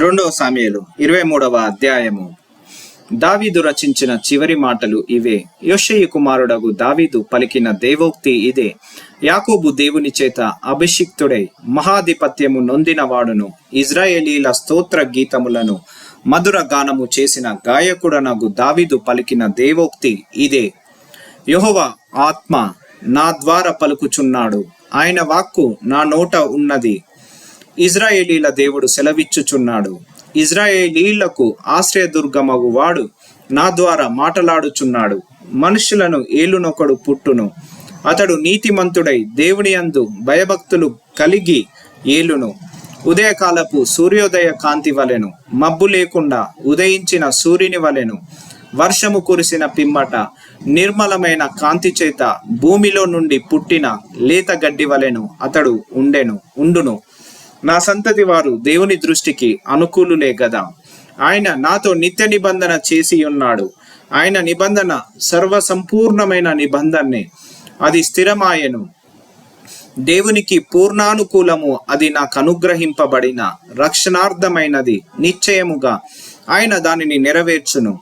రెండవ సామ్యుయేలు 23వ అధ్యాయము. దావీదు రచించిన చివరి మాటలు ఇవే. యోషేయ కుమారుడగు దావీదు పలికిన దేవోక్తి ఇదే. యాకోబు దేవుని చేత అభిషిక్తుడై మహాధిపత్యము నొందినవాడును, ఇజ్రాయేలీల స్తోత్ర గీతములను మధుర గానము చేసిన గాయకుడనగు దావీదు పలికిన దేవోక్తి ఇదే. యెహోవా ఆత్మ నా ద్వారా పలుకుచున్నాడు, ఆయన వాక్కు నా నోట ఉన్నది. ఇజ్రాయేలీల దేవుడు సెలవిచ్చుచున్నాడు, ఇజ్రాయేలీలకు ఆశ్రయదుర్గమగు వాడు నా ద్వారా మాటలాడుచున్నాడు. మనుషులను ఏలునొకడు పుట్టును, అతడు నీతిమంతుడై దేవుని యందు భయభక్తులు కలిగి ఏలును. ఉదయకాలపు సూర్యోదయ కాంతి వలెను, మబ్బు లేకుండా ఉదయించిన సూర్యుని వలెను, వర్షము కురిసిన పిమ్మట నిర్మలమైన కాంతి చేత భూమిలో నుండి పుట్టిన లేత గడ్డి వలెను అతడు ఉండును. నా సంతతి వారు దేవుని దృష్టికి అనుకూలులే గదా. ఆయన నాతో నిత్య నిబంధన చేసి ఉన్నాడు. ఆయన నిబంధన సర్వసంపూర్ణమైన నిబంధనే, అది స్థిరమాయెను. దేవునికి పూర్ణానుకూలము, అది నాకు అనుగ్రహింపబడిన రక్షణార్థమైనది. నిశ్చయముగా ఆయన దానిని నెరవేర్చును.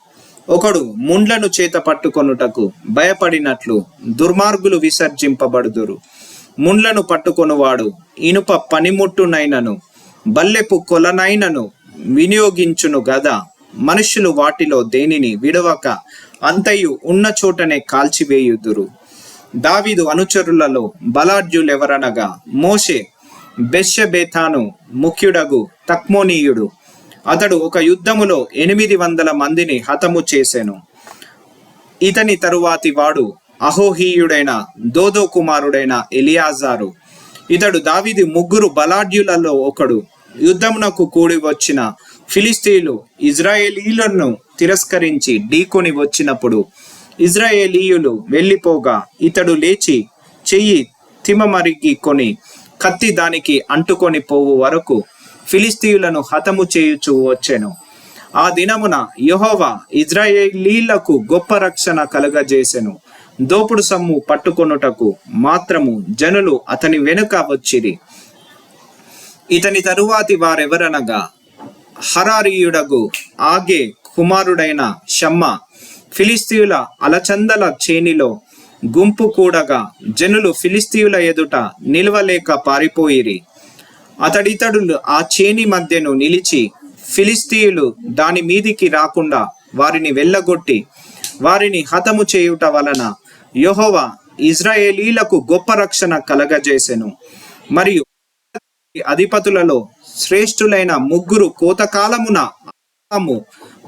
ఒకడు ముండ్లను చేత పట్టుకొనుటకు భయపడినట్లు దుర్మార్గులు విసర్జింపబడుదురు. ముండ్లను పట్టుకొనువాడు ఇనుప పనిముట్టునైనను బల్లెపు కొలనైనను వినియోగించును గదా. మనుషులు వాటిలో దేనిని విడవక అంతయు ఉన్న చోటనే కాల్చివేయుదురు. దావీదు అనుచరులలో బలాఢ్యులెవరనగా మోషే, బెత్షెబెతాను ముఖ్యుడగు తక్మోనీయుడు. అతడు ఒక యుద్ధములో 800 మందిని హతము చేసెను. ఇతని తరువాతి వాడు అహోహీయుడైన దోదో కుమారుడైన ఎలియాజారు. ఇతడు దావీదు 3 బలాఢ్యులలో ఒకడు. యుద్ధమునకు కూడి వచ్చిన ఫిలిస్తీయులు ఇజ్రాయేలీయులను తిరస్కరించి ఢీకొని వచ్చినప్పుడు ఇజ్రాయేలీయులు వెళ్ళిపోగా ఇతడు లేచి చెయ్యి తిమమరిగి కొని కత్తి దానికి అంటుకొని పోవు వరకు ఫిలిస్తీయులను హతము చేయుచూ వచ్చెను. ఆ దినమున యెహోవా ఇజ్రాయేలీలకు గొప్ప రక్షణ కలుగజేసెను. దోపుడు సొమ్ము పట్టుకొనుటకు మాత్రము జనులు అతని వెనుక వచ్చిరి. ఇతని తరువాతి వారెవరనగా హరారీయుడగు ఆగే కుమారుడైన షమ్మా. ఫిలిస్తీయుల అలచందల చేనిలో గుంపు కూడగా జనులు ఫిలిస్తీయుల ఎదుట నిలవలేక పారిపోయిరి. అతడితడు ఆ చేని మధ్యను నిలిచి ఫిలిస్తీయులు దాని మీదికి రాకుండా వారిని వెళ్ళగొట్టి వారిని హతము చేయుట వలన యెహోవా ఇజ్రాయేలీలకు గొప్ప రక్షణ కలగజేసెను. మరియు అధిపతులలో శ్రేష్ఠులైన 3 కోతకాలమున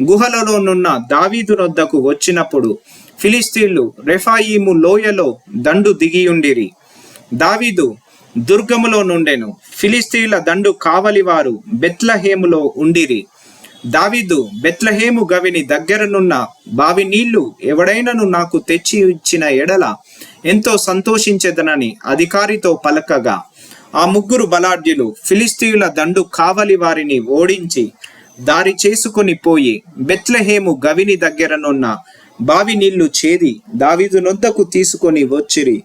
గుహలలోనున్న దావీదు నొద్దకు వచ్చినప్పుడు ఫిలిస్తీయులు రెఫాయీము లోయలో దండు దిగియుండిరి. దావీదు దుర్గములో నుండెను. ఫిలిస్తీయుల దండు కావలివారు బెత్లెహేములో ఉండిరి. దావీదు బెత్లెహేము గవిని దగ్గరనున్న బావి నీళ్లు ఎవడైనను నాకు తెచ్చి ఇచ్చిన ఎడల ఎంతో సంతోషించెదనని అధికారితో పలకగా ఆ 3 బలాఢ్యులు ఫిలిస్తీయుల దండు కావలి వారిని ఓడించి దారి చేసుకొని పోయి బెత్లెహేము గవిని దగ్గరనున్న బావి నీళ్లు చేది దావీదు నొద్దకు తీసుకొని వచ్చిరి.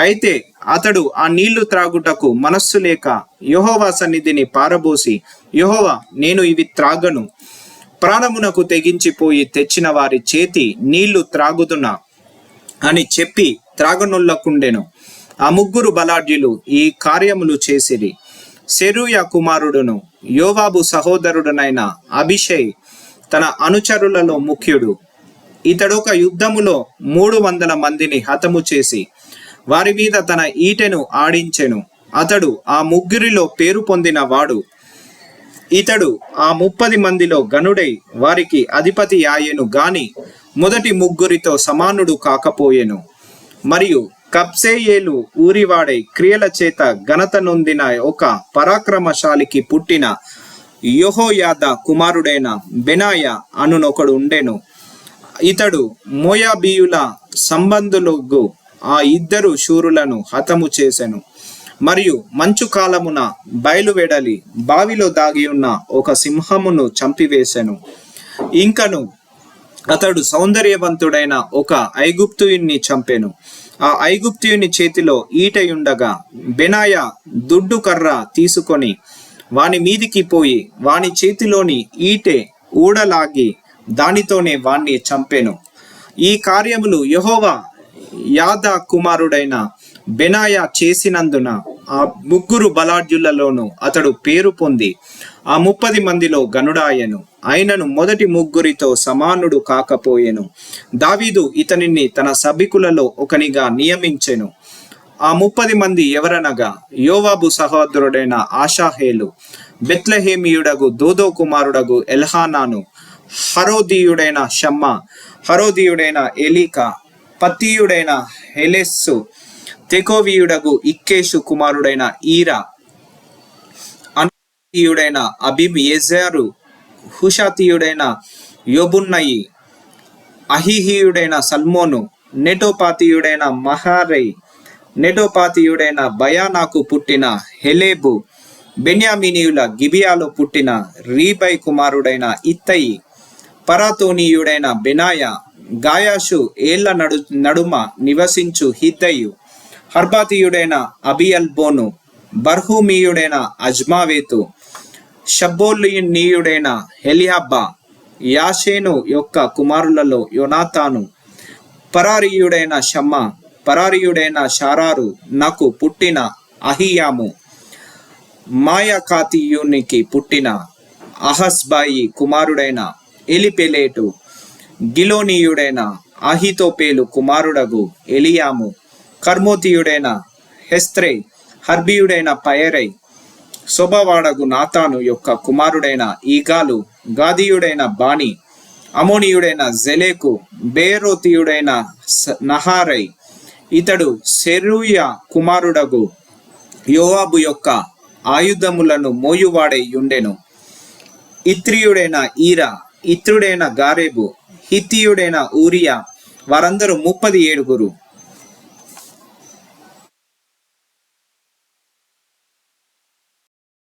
అయితే అతడు ఆ నీళ్లు త్రాగుటకు మనస్సు లేక యెహోవా సన్నిధిని పారబోసి, యెహోవా, నేను ఇవి త్రాగను, ప్రాణమునకు తెగించిపోయి తెచ్చిన వారి చేతి నీళ్లు త్రాగుదునా అని చెప్పి త్రాగనొల్లకుండెను. ఆ 3 బలాఢ్యులు ఈ కార్యములు చేసిరి. సెరూయా కుమారుడును యోవాబు సహోదరుడునైన అభిషై తన అనుచరులలో ముఖ్యుడు. ఇతడొక యుద్ధములో 300 మందిని హతము చేసి వారి మీద తన ఈటెను ఆడించెను. అతడు ఆ 3 పేరు పొందిన వాడు. ఇతడు ఆ 30 మందిలో గనుడై వారికి అధిపతి ఆయెను గాని మొదటి 3 సమానుడు కాకపోయెను. మరియు కబ్సెయేలు ఊరివాడై క్రియల చేత ఘనత నొందిన ఒక పరాక్రమశాలికి పుట్టిన యెహోయాదా కుమారుడైన బెనాయ అనునొకడు ఉండెను. ఇతడు మోయాబీయుల సంబంధులకు ఆ 2 శూరులను హతము చేసెను. మరియు మంచు కాలమున బయలువెడలి బావిలో దాగి ఉన్న ఒక సింహమును చంపివేశెను. ఇంకను అతడు సౌందర్యవంతుడైన ఒక ఐగుప్తుయుణ్ణి చంపెను. ఆ ఐగుప్తుయుని చేతిలో ఈటయుండగా బెనాయ దుడ్డు కర్ర తీసుకొని వాని మీదికి పోయి వాని చేతిలోని ఈటె ఊడలాగి దానితోనే వాణ్ణి చంపెను. ఈ కార్యములు యెహోవా యాదా కుమారుడైన బెనాయా చేసినందున ఆ 3 బలాఢ్యులలోనూ అతడు పేరు పొంది ఆ 30 మందిలో గనుడాయెను. అయినను మొదటి 3 సమానుడు కాకపోయెను. దావీదు ఇతనిని తన సభికులలో ఒకనిగా నియమించెను. ఆ 30 మంది ఎవరనగా యోవాబు సహోదరుడైన ఆషాహేలు, బెత్లెహేమియుడగు దోదో కుమారుడగు ఎల్హానాను, హరోదీయుడైన షమ్మా, హరోదీయుడైన ఎలీకా, పత్తీయుడైన హెలెస్సు, తెకోవీయుడగు ఇక్కేషు కుమారుడైన ఈరా, అనీయుడైన అబీయెజెరు, హుషాతీయుడైన యోబున్నయి, అహీహీయుడైన సల్మోను, నెటోపాతీయుడైన మహారై, నెటోపాతీయుడైన బయానాకు పుట్టిన హెలేబు, బెన్యామీనీయుల గిబియాలో పుట్టిన రీబై కుమారుడైన ఇత్తయి, పరాతోనీయుడైన బెనాయా, గాయాషు ఏళ్ల నడుమ నివసించు హిద్దయు, హర్బాతీయుడైన అబియల్బోను, బర్హూమీయుడైన అజ్మావేతు, షబ్బోలీనీయుడైన హెలియాబ్బా, యాషేను యొక్క కుమారులలో యోనాతాను, పరారీయుడైన షమ్మా, పరారీయుడైన షారారు నాకు పుట్టిన అహియాము, మాయకాతీయునికి పుట్టిన అహస్బాయి కుమారుడైన ఎలిపెలేటు, గిలోనీయుడైన అహితోపేలు కుమారుడగు ఎలియాము, కర్మోతీయుడైన హెస్త్రే, హర్బీయుడైన పయరై, శోభవాడగు నాతాను యొక్క కుమారుడైన ఈగాలు, గాదీయుడైన బాని, అమోనీయుడైన జెలేకు, బేరోతీయుడైన నహారై, ఇతడు సెరూయ కుమారుడగు యోవాబు యొక్క ఆయుధములను మోయువాడై ఉండెను. ఇత్రియుడైన ఈరా, ఇత్రుడైన గారేబు, హిత్తీయుడైన ఊరియా, వారందరూ 37.